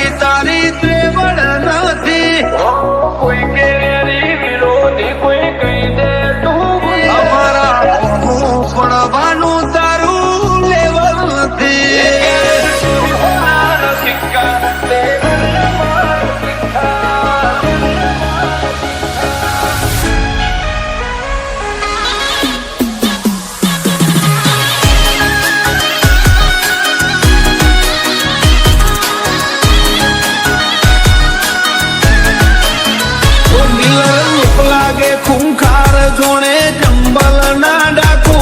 મારી તારી ત્રેવડ નથી. કોઈ કેરી વિરોધી કોઈ કહી દે તું અમારા પડવાનું તારું લેવલ નથી. સિક્કા તે લાગે ખૂંખાર જોણે ચંબલ ના ડાકુ.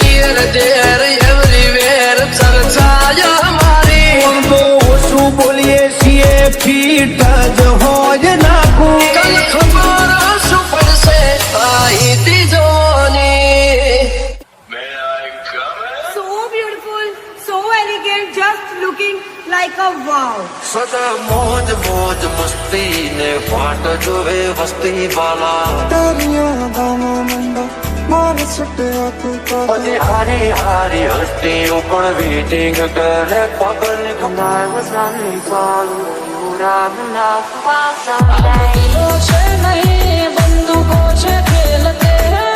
હિયર ધેર એવરીવેર ચર્ચાયા મારી તો ઓછું બોલીએ છીએ ફીટ જ હોય નાખું. કલ ખબર શું પડશે આઈતી જોની. So beautiful, so elegant, just looking like a wow. સદા મોજ મોજ મસ્તી ને વાટ જોવે વસ્તી વાલા. પછી હારી હારી હસ્તીઓ પણ વેટિંગ કરે પગલ दिलो से नहीं बंदूकों से खेलते हैं,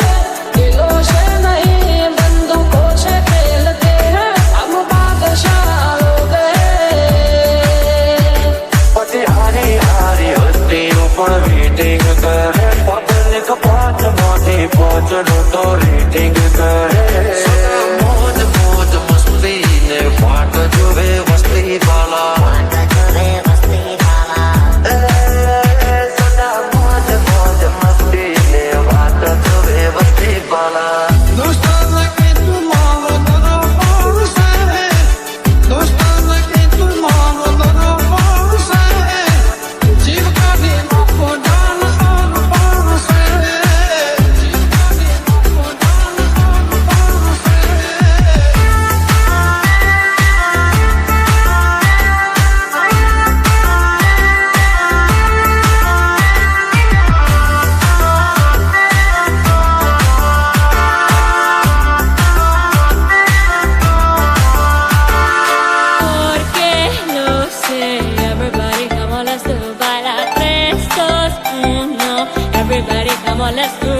दिलो से नहीं बंदूकों से खेलते हैं, हम बादशाह हो गए. પછી હારી હારી હસ્તીઓ પણ વેટિંગ કરે પબ્લિક પાંચ મોટી પહોંચનું તો રેટિંગ કરે. મોજ મોજ મસ્તી ને વાટ જોવે વસ્તી વાલા. સદા મોજ મોજ મસ્તી ને વાટ જોવે વસ્તી વાલા. દોસ્તાના કે તું મારો દરબાર છે, દોસ્તાના કે તું મારો દરબાર છે, જીવ કાઢી નાખો જાન આર પાર છે, જીવ કાઢી નાખો જાન આર પાર છે. Porque no sé, everybody come on, let's do baila tres, dos, uno. Everybody come on, let's do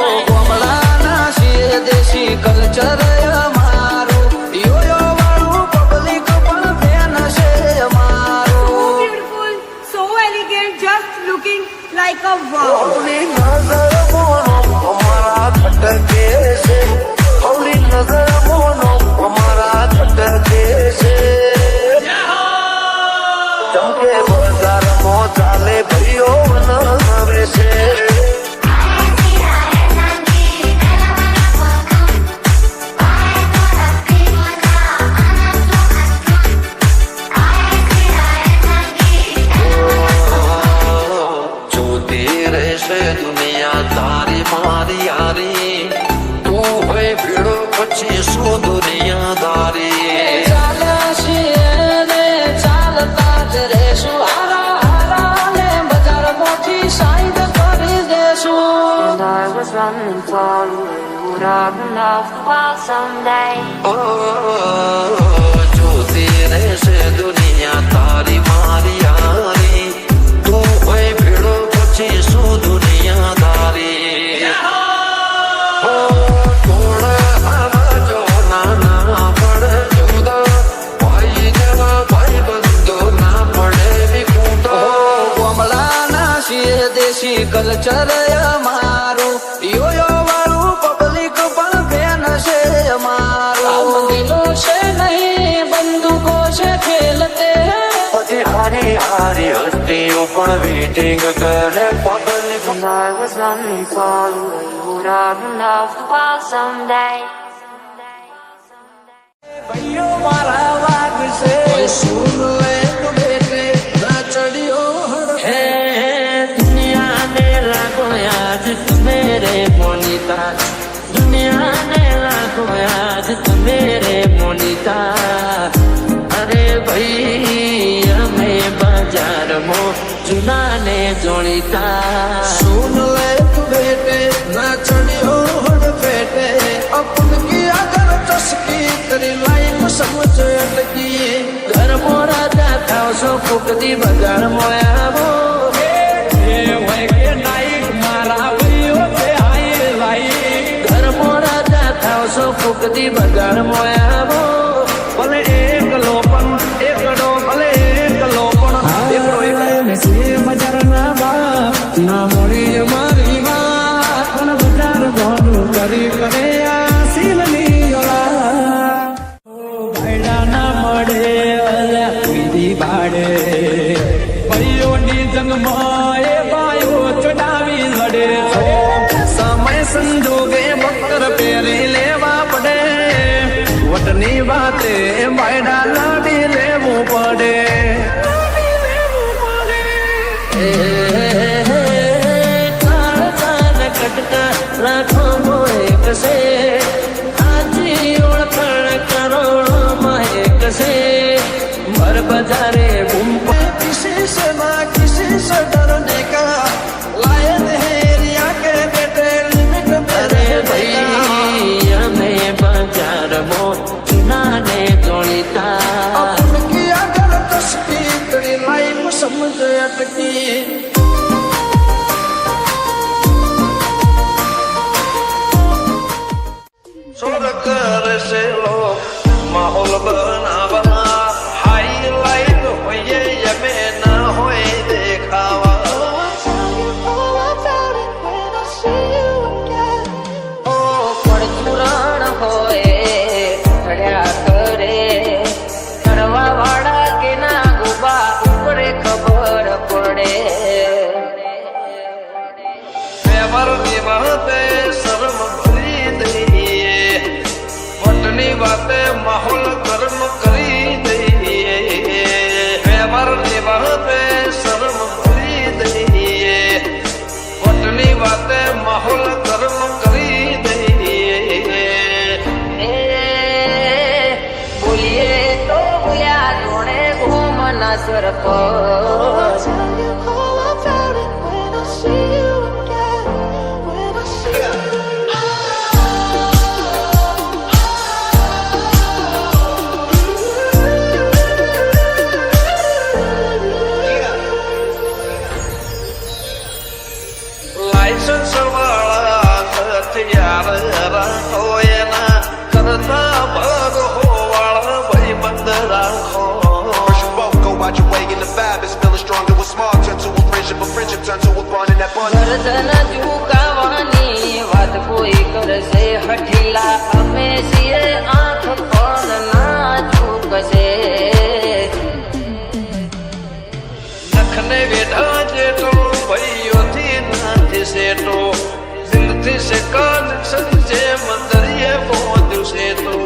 baila. કમળાના શિર દેશી કલ્ચર અમારું, યોયો વાળું પબ્લિક પણ ફેન છે So અમારું. beautiful, so elegant, just looking like a wow. હવલી નજર mono અમારા ખટકે છે, હવલી નજર મોનો અમારા ખટકે છે. ચમકે બજારમાં ચાલે ભાઈઓ નવે છે. જોતી રહેશે દુનિયા તારી મારી યારી. તું હોય ભીડો પછી શું દુનિયાદારી. ચાલ્યા છીએ ને ચાલતા જ રહેશું, હારા હારા ને બજાર મોટી સાઈડ કરી દેશું. And I was running for you, would have enough for someday. જોતી રહેશે દુનિયા તારી મારી યારી. તું હોય ભીડો પછી શું દુનિયાદારી. કોણ આવા જો નાના પડે જુદા, ભાઈ જેવા ભાઈ બંધો ના પડે વિખૂટો. કમળાના શિર દેશી કલ્ચર અમારું, યોયો વાળું પબ્લિક પણ ફેન છે हम અમારું. दिलों से नहीं बंदूकों से खेलते हैं. પછી હારી હારી હસ્તીઓ પણ વેટિંગ કરે public. And I was running for you, would have enough for someday. ભાઈઓ મારા વાગ છે, કોઈ સુન લે તો બેટે ના ચડ્યો હે. દુનિયા ને લાગો આજ મેરે મોનિતા, દુનિયા ને લાગો આજ મેરે મોનિતા. અરે ભાઈ અમે બજારમાં જુના ને જોડીતા. સુન લે તું બેટે ના ચડ્યો હડ પેટે, अपन की अगर चस्की तेरी लाइफ समझ अटकी. घर ઘરમાં રાજા થાવશો ફૂકતી બજાર મોયાવો હોય કે નાઈક મારા ભાઈઓ છે હાઈ લાઈક ઘરમાં રાજા થાવશો ફૂકતી બજાર મોયાવો ભલે એકલો પણ એકડો ભલે એકલો પણ એકડો બજારના બાપ ના મળી મારી વાત પણ બજાર ભોલું કરી કરે આ શીલની ઓલા ભાઈડા ના મળે અલ્યા કીધી ભાડે ભાઈઓની જંગમાં એ ભાઈઓ ચડાવી લડે સમય સંજોગે બક્કર પહેરી લેવા પડે વટની વાતે ભાઈડા લાડી લેવું પડે કટકા રાખો એક છે આજી ઓળખાણ કરોડોમાં એક છે ભર બજારે બૂમ किसी से ना किसी से डरने का लायक है रिया के बेटे लिमिट અરે ભાઈ અમે બજારમાં ચુનાને જોડીતા उनकी अगर तस्वीर तेरी लाइफ समझ अटकी सुर कर से लोग माहौल बना बना हाई लाइट होइए या में ना होए देखावा ઓ પડચુરણ હોય ચડ્યા કરે ચડવા વાળા કે ના ગુબા ઉપરે ખબર પડે व्यवहार निभाते शर्म भरी दईए वटनी बाते माहौल गर्म करी दईए व्यवहार निभाते शर्म भरी दईए वटनी बाते माहौल गर्म કરી દઈએ એ બોલીએ તો બોલ્યા જોડે ઘૂમના સરપ લાયસન્સ વાળા હથિયાર રાખો એના કરતા ભાગ હોવાળા ભાઈબંધ રાખો First you both go out your way and the vibe is feeling stronger with small turn to a friendship turn to a bond and that bond ગરદન ઝુકાવાની વાત કોઈ કરશે હઠીલા અમે છીએ આંખ પણ ના ઝૂકશે નખને વેઢા જેટલો ભાઈઓથી નથી સેટો દિલથી સે કનેક્શન જે મંદરિયે પહોંચ્યું છે તો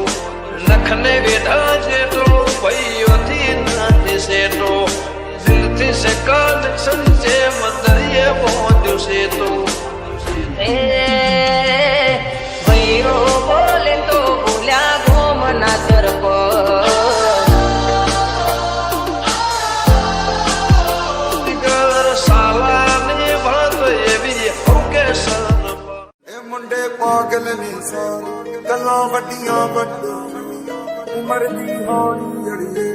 નખને વેઢા જેટલો ભાઈઓથી નથી સેટો દિલથી સે કનેક્શન જે મંદરિયે પહોંચ્યું છે તો એ ભાઈઓ બોલે તો બોલ્યા ઘૂમના સરપ ઘર સાલાની વાત એવી હોકે સર ਇਹ ਮੁੰਡੇ ਪਾਗਲ ਨੇ ਸਾਰੇ ਗੱਲਾਂ ਵੱਡੀਆਂ ਵੱਡੇ ਉਮਰ ਦੀ ਹੌਲੀ ਅੜੀਏ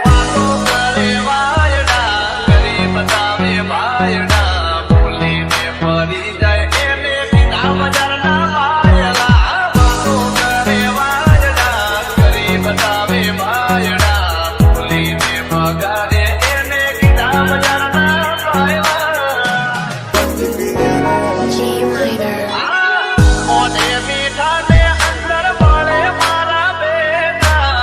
વાતો કરે વાયડા કરી બતાવે ભાયડા બોલીને ફરી જાય એને બીના બજારના વાયલા વાતો કરે વાયડા કરી બતાવે ભાયડા બોલીને ભગાડે એને બીના બજારના વાયલા ઓને મીઠા ને અંદર મળે મારા બેટા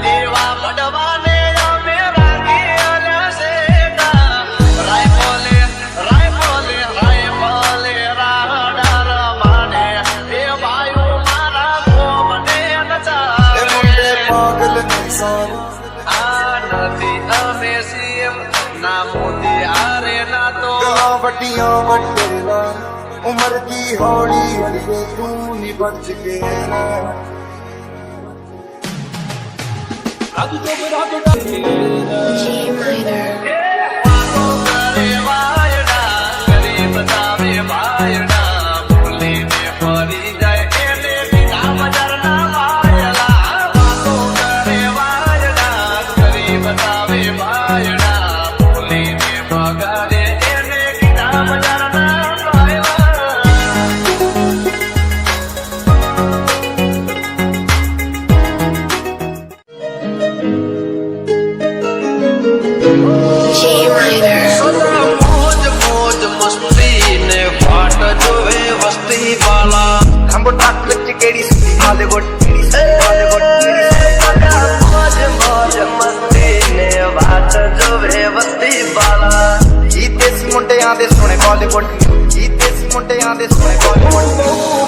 દેવા પડવાને અમે રાખી અલ્યા સેટા રાયફોલે રાડા રમાને એ ભાઈઓ મારા ગોમને ਇਹ નચાવે ਮੁੰਡੇ ਪਾਗਲ ਨੇ ਸਾਰੇ આ નથી અમે સીએમ ના મોદી હારે ના તો ਗੱਲਾਂ ਵੱਡੀਆਂ ਵੱਡੇ ਨਾਲ ਉਮਰ ਦੀ ਹੌਲੀ ਅੜੀਏ ਤੂੰ ਨਹੀਂ ਬਚ ਕੇ ਰਹਿ વાતો કરે વાયડા કરી બતાવે ભાયડા બોલીને ફરી જાય એને બીના બજારના વાયલા Hollywood, Hollywood, મોજ મોજ મસ્તી ને વાત જોવે વસ્તી બાલા ਜੀ ਦੇਸੀ ਮੁੰਡਿਆਂ ਦੇ ਸੋਹਣੇ ਬਾਲੀਵੁੱਡ ਜੀ ਦੇਸੀ ਮੁੰਡਿਆਂ ਦੇ ਸੋਹਣੇ ਬਾਲੀਵੁੱਡ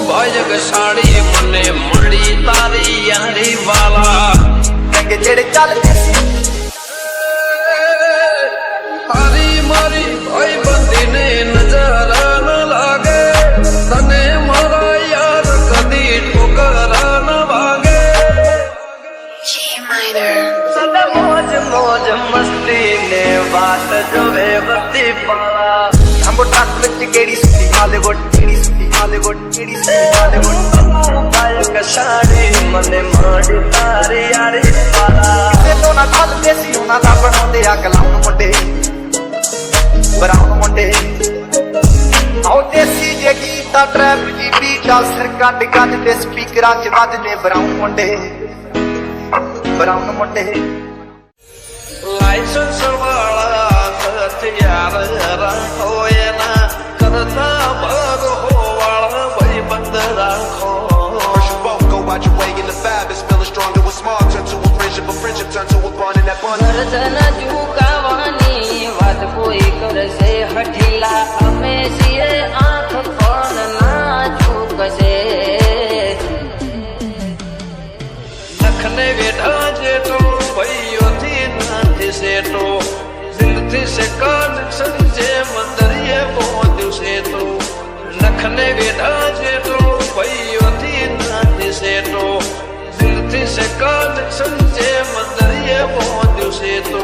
ભાજક સાડી મને મળી તારી યારી વાલા ਰੰਗ ਜਿਹੜੇ ਚੱਲਦੇ ਸੀ તારી મારી ભાઈ બંધીને નજર ન લાગે તને મારા યાર કદી ઠોકર ન વાગે સદા મોજ મોજ મસ્તી ને વાત જોવે વસ્તી બાલા ਅੰਬੋ ਟਰੱਕ ਵਿੱਚ ਕਿਹੜੀ ਸੁੱਤੀ ਹਾਲੀਵੁੱਡ ਕਿਹੜੀ ਸੁੱਤੀ ਹਾਲੀਵੁੱਡ ਕਿਹੜੀ ਸੁੱਤੀ ਹਾਲੀਵੁੱਡ ભાજક ਸਾੜੀ મને મળી તારી યારી વાલા ਕਿਸੇ ਤੋਂ ਨਾ ਚੱਲਦੇ ਸੀ ਉਹਨਾਂ ਦਾ ਬਣਾਉਂਦੇ ਆ ਕਲਾਮ ਮੁੰਡੇ ਬਰਾਉਨ ਮੁੰਡੇ ਆਉ ਦੇਸੀ ਜੇ ਗੀਤਾ ਟਰੈਪ ਦੀ ਬੀਟਾ ਸਿਰ ਕੱਢ ਕੱਢ ਤੇ ਸਪੀਕਰਾਂ 'ਚ ਵੱਜਦੇ ਬਰਾਉਨ ਮੁੰਡੇ લાયસન્સ વાળા હથિયાર રાખો એના કરતા ભાગ હોવાળા ભાઈબંધ રાખો First you both go out your way and the vibe is feeling strong. It was small, turn to a friendship turn to a bond, and that bond. ગરદન ઝુકાવાની વાત કોઈ કરશે હઠીલા અમે છીએ આંખ પણ ના ઝુકશે નખને વેઢા જેટલો ભાઈઓથી નથી સેટો દિલથી સે કનેક્શન જે મંદરીએ પહોંચ્યું છે તો નખને વેઢા જેટલો ભાઈઓથી નથી સેટો દિલથી સે કનેક્શન જે મંદરીએ પહોંચ્યું છે તો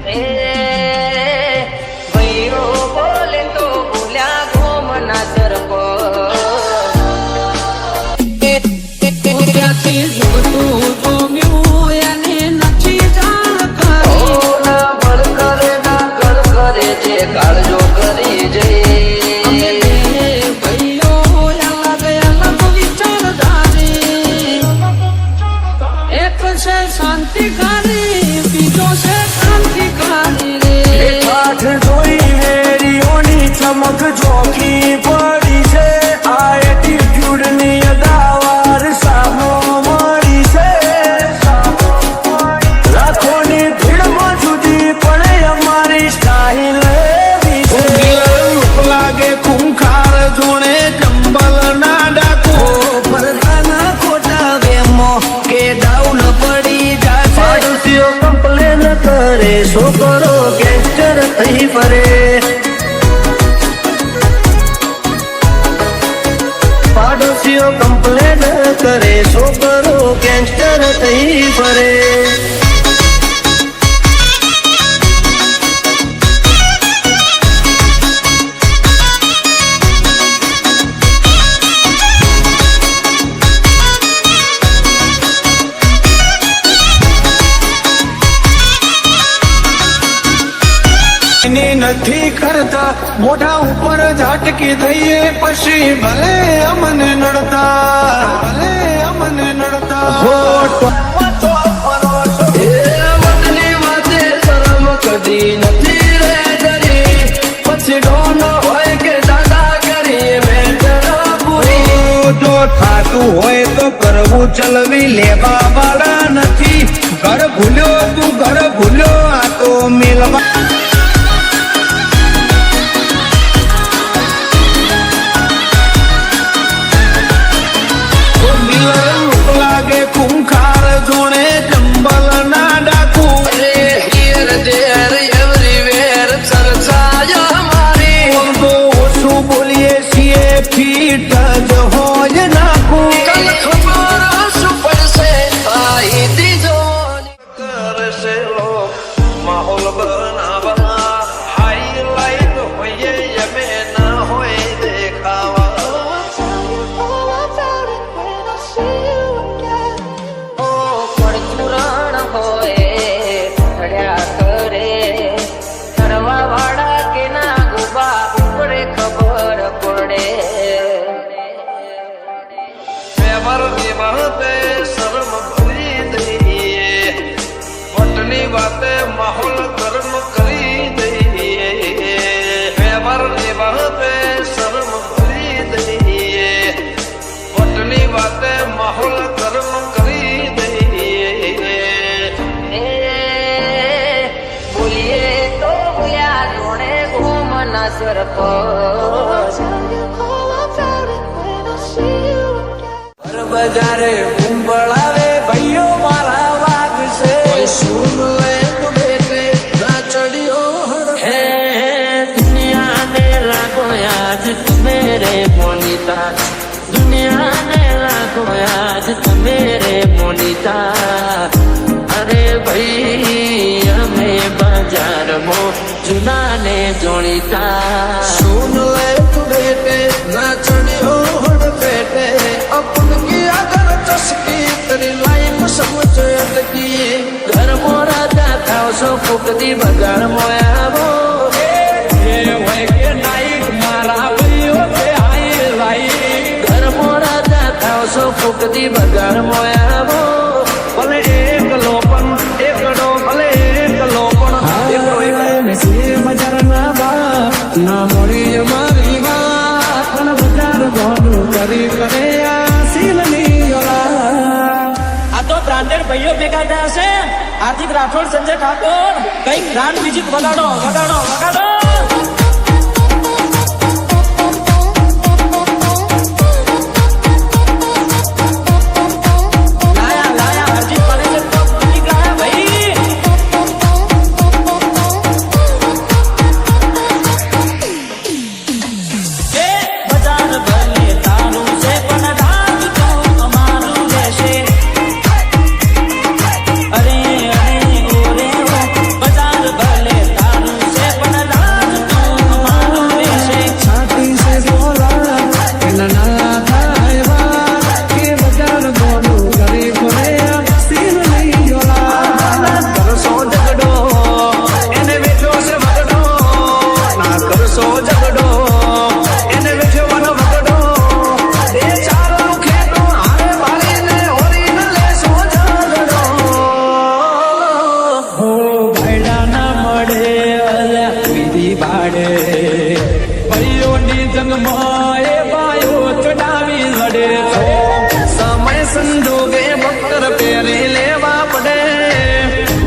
એ ભાઈઓ બોલે તો ભૂલ્યા ગોમના સરપ ના બળ કરે ના કર કરે જે કાળજો કરી જઈ શાંતિકારી બીજો છે ક્રાંતિકારી રે ઠાઠ જોઈ હેરીઓની ચમક જોખી પડી છે આ એટીટ્યુડ ની અદાવાર સામો મળી છે લાખોની ભીડમાં જુદી પડે અમારી સ્ટાઇલ એવી છે લાગે ખૂંખાર જોણે ચંબલ ના ડાકો પરદાના ખોટા વેમો કે ડાઉન પડી જાશે પાડોશીઓ કમ્પ્લેન કરે છોકરો ગેંગસ્ટર થઈ ફરે પાડોશીઓ કમ્પ્લેન કરે છોકરો ગેંગસ્ટર થઈ ફરે નથી કરતા મોઢા ઉપર ઝાટકી દઈએ પછી ભલે અમને નડતા વતની વાતે શરમ કદી નથી રે જરી પછી ડોન હોય કે દાદા કરી મેટર પૂરી જો થાતું હોય તો કરવું ચલવી લેવા વાળા નથી ઘર ભૂલ્યો તું ઘર ભૂલ્યો આ તો મિલવા લાગે ખૂંખાર જોણે ચંબલ ના ડાકુ હિયર ધેર એવરીવેર ચર્ચા મારી તો ઓછું બોલીએ છીએ ફીટ જ હોય નાખું કલ ખબર શું પડશે આઈ ત્રીજોની કરશે લોક માહોલ બનાવવા હાઈલાઈટ હોઈએ યમે ના હોય દેખાવા પરચુરણ હોય ચડ્યા કરે કરવા વાળા કે ના ગુબા ઉપરે ખબર પડે વ્યવહાર નિભાતે શરમ ભરી દઈએ વટની વાતે માહોલ ગરમ કરી દઈએ વ્યવહાર નિભાતે શરમ ભરી દઈએ વટની વાતે બજારે કુંભળાવે ભાઈઓ મારા વાગશે સુન લે તો બેટે નાચડીઓ હે દુનિયા ને લાગો આજ મેરે મોનિતા દુનિયા ને લાગો આજ મેરે મોનિતા અરે ભાઈ અમે બજારમાં જુના ને જોણીતા સુન લે તો બેટે નાચડીઓ બેટે अपन की अगर चस्की तेरी लाइफ समझ अटकी घर मोरा जाता सो फुकती बगाड़ मोयावो ये होए के नाइट मारा भइयो पे आई लाई घर मोरा जाता सो फुकती बगाड़ मोयावो भले एक लोपन एकड़ो भले एक लोपन एकड़ो एक से बजार ना बा ना मोरी मारी बा पण बजार गोडू કરી કરે બ્રાન્ડેડ ભાઈઓ ભેગા થયા છે હાર્દિક રાઠોડ સંજય ઠાકોર કઈક બ્રાન્ડ મ્યુઝિક વગાડો વગાડો વગાડો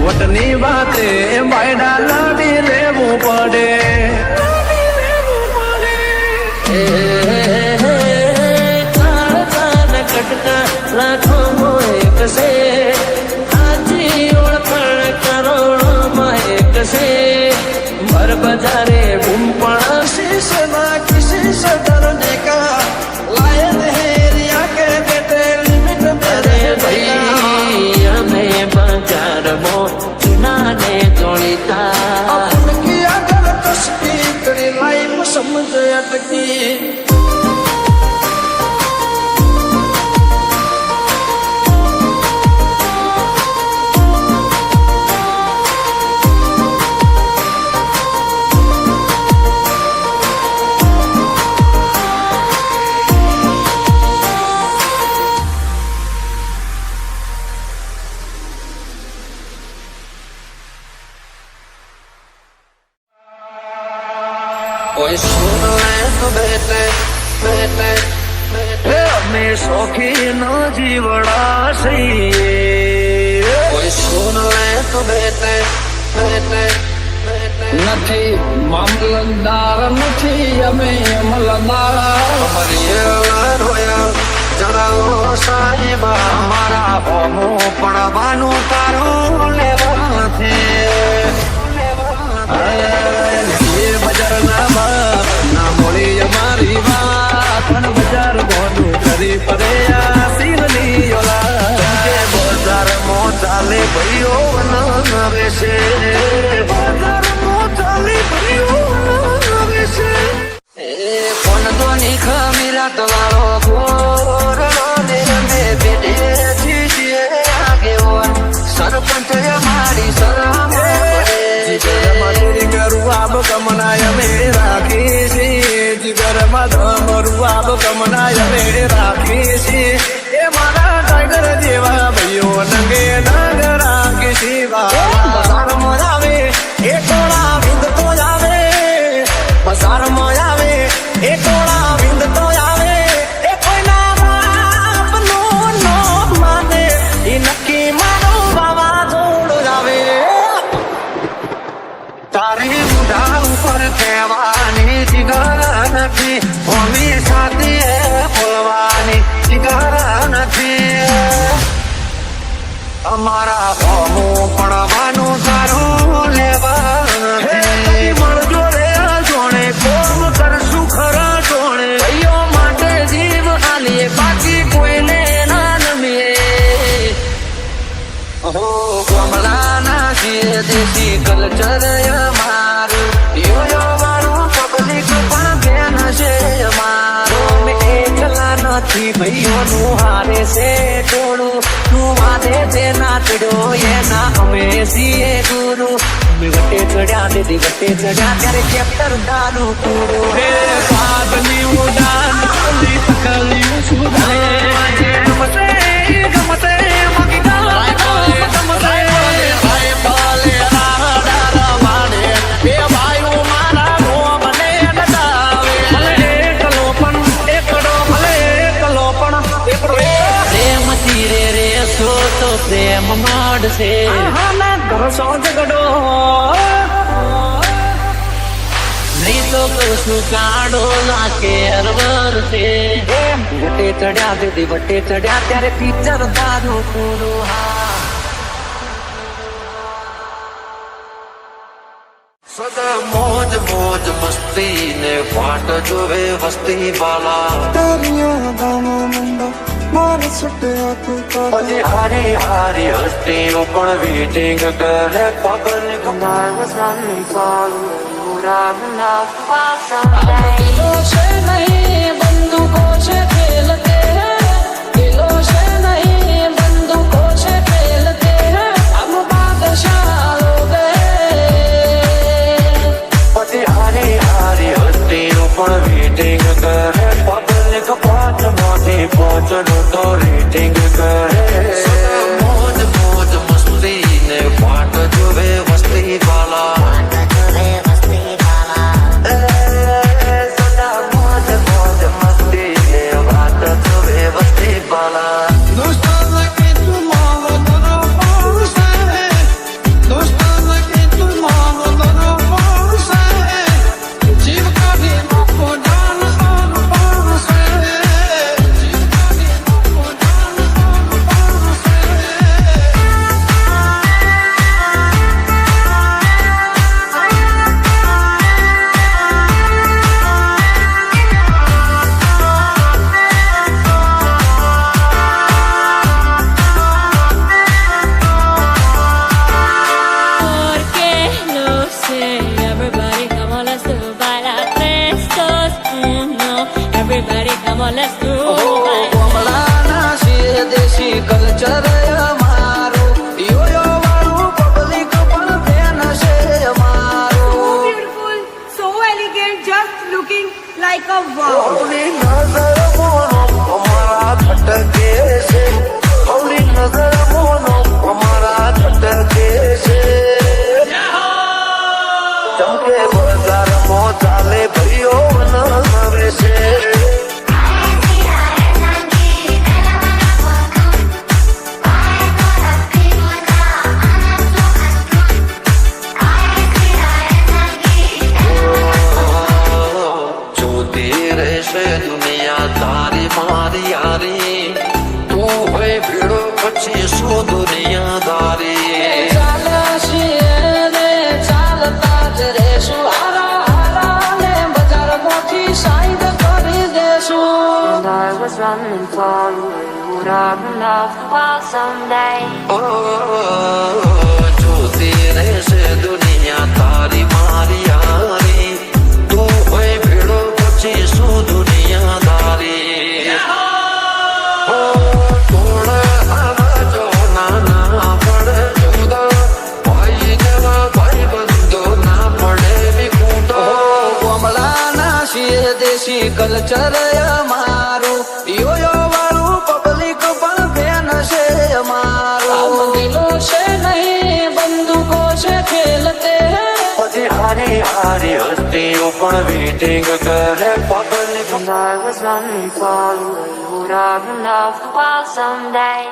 વટની વાતે બાયડા લાવી લેવું પડે કટકા રાખો એક છે આજી ઓળખાણ કરોડમાં એક છે ભર બજારે બૂમ પણ શીશ ના કિશીશ ડરને કા લાયન હેરિયા કે બેટે લિમિટ મેરે ભાઈ અમે બજારમાં જુના ને જોણીતા અપની આગળ તસ્કી કરી લાઈફ સમજ અટકી કોઈ સુન લે તો બેટે બેટે બેટે અમે શોખી ન જીવડા છીએ કોઈ સુન લે તો બેટે બેટે નથી મામલતદાર નથી અમે અમલદાર અમારી રોયા જણાવો સાહેબા અમારા હોમો પડવાનું તારું લેવા છે બજાર ના મોડી અમારી વાત પણ બજાર મોટું કરી પડે શિવની ઓલા બજાર મો ચાલે ભાઈઓ આવે છે બજાર મો ચાલે ભાઈઓ આવે છે કોણ ધોની ખમીરા તો વાળો ગોરડો ને અમે બેઠે છીએ આગે મારા હોમું પડવાનું તારું લેવા મળજો રે જોણે કોમ કરશું ખરા જોણે ભાઈઓ માટે જીવ આલીએ બાકી કોઈને ના નમીએ કમળાના છીએ દેશી કલ્ચર અમારું યો વાળું પબ્લિક પણ બેન છે અમારું એકલા નથી ભાઈઓનું હારે છે ટોળું તું વાદે તે નાચડ્યો એના અમે છીએ ગુરુ અમે વટે ચડ્યા દીદી વટે ચડ્યા ત્યારે કેપ્ટર દાનું પૂરું હે સાધની ઉડાન અલી તકલિયું સુધારે ગમતે ગમતે મગી પ્રેમ માંડશે ઘરસો ઝઘડો નહીં તો કશું કાઢો ના કેર વરસે વટે ચડ્યા દીદી વટે ચડ્યા ત્યારે પિક્ચર દારૂ પૂરું સદા મોજ મોજ મસ્તી ને ફાટ જોવે વસ્તી વાલા તારિયા ગામો મંડો મારે સુટ્યા તું પછી હારી હારી હસ્તીઓ પણ વેટિંગ કરે public And I was running for you. Would I enough for someday? दिलों से नहीं बंदूकों से खेलते हैं दिलों से नहीं बंदूकों से खेलते हैं हम बादशाह हो गए પછી હારી હારી હસ્તીઓ પણ વેટિંગ કરે પબ્લિક પાંચ માંથી પાંચનું તો રેટિંગ કરે મોજ મોજ મસ્તી ને ફાટ જોવે વસ્તી વાલા સદા મોજ મોજ મસ્તી ને ફાટ જોવે વસ્તી વાલા दोस्ताना के तुम्हारा दरो पास है दोस्ताना के तुम्हारा दरो पास है जीव का भी मुको जान और पास है जीव का भी मुको जान और पास है Porque no sé, everybody come on, let's do bailar prestos. No, everybody come on, let's do bailar. કમળાના છીએ દેશી કલ્ચર અમારું યો વાળું પબ્લિક પણ બેન છે અમારું So beautiful, so elegant, just looking like a wow. હવલી નજર મોનો અમારા ખટકે છે હવલી નજર મોનો અમારા ખટકે છે ચમકે બજારમાં ચાલે ભાઈઓ નવે છે જોતી રહેશે દુનિયા તારી મારી યારી તું હોય ભીડો પછી શું દુનિયાદારી ચાલ્યા છીએ ને ચાલતા જ રહેશું હારા હારા ને બજારમાંથી સાઈડ કરી દેશું And I was running for you. Would I enough for someday? ઓ જોતી રહેશે દુનિયા તારી મારી યારી તું હોય ભીડો પછી શું દુનિયાદારી ઓ તોડ આવાજો નાના પડે જુદા ભાઈ જેવા ભાઈ બંધો ના પડે વિખૂટો કમળાના છીએ દેશી કલ્ચર અમારું યો વાળું પબ્લિક પણ બેન છે અમારું हम दिलों से नहीं बंदूकों से खेलते हैं પછી હારી હારી હસ્તીઓ પણ વેટિંગ કરે public And I was running for you. Would I enough for someday?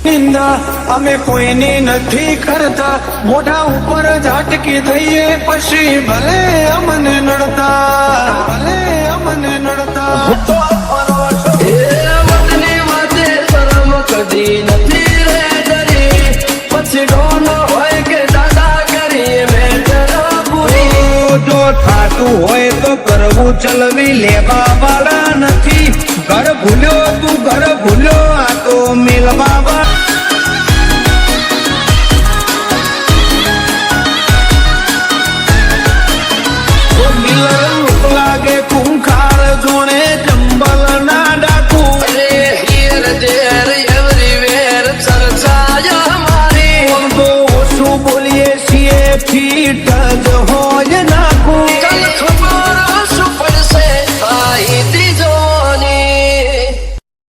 નિંદા અમે કોઈની નથી કરતા મોઢા ઉપર ઝાટકી થઈએ પછી ભલે અમને નડતા ભલે અમને નડતા એ વતની વાતે શરમ કદી ફીટ જ હોય નાખું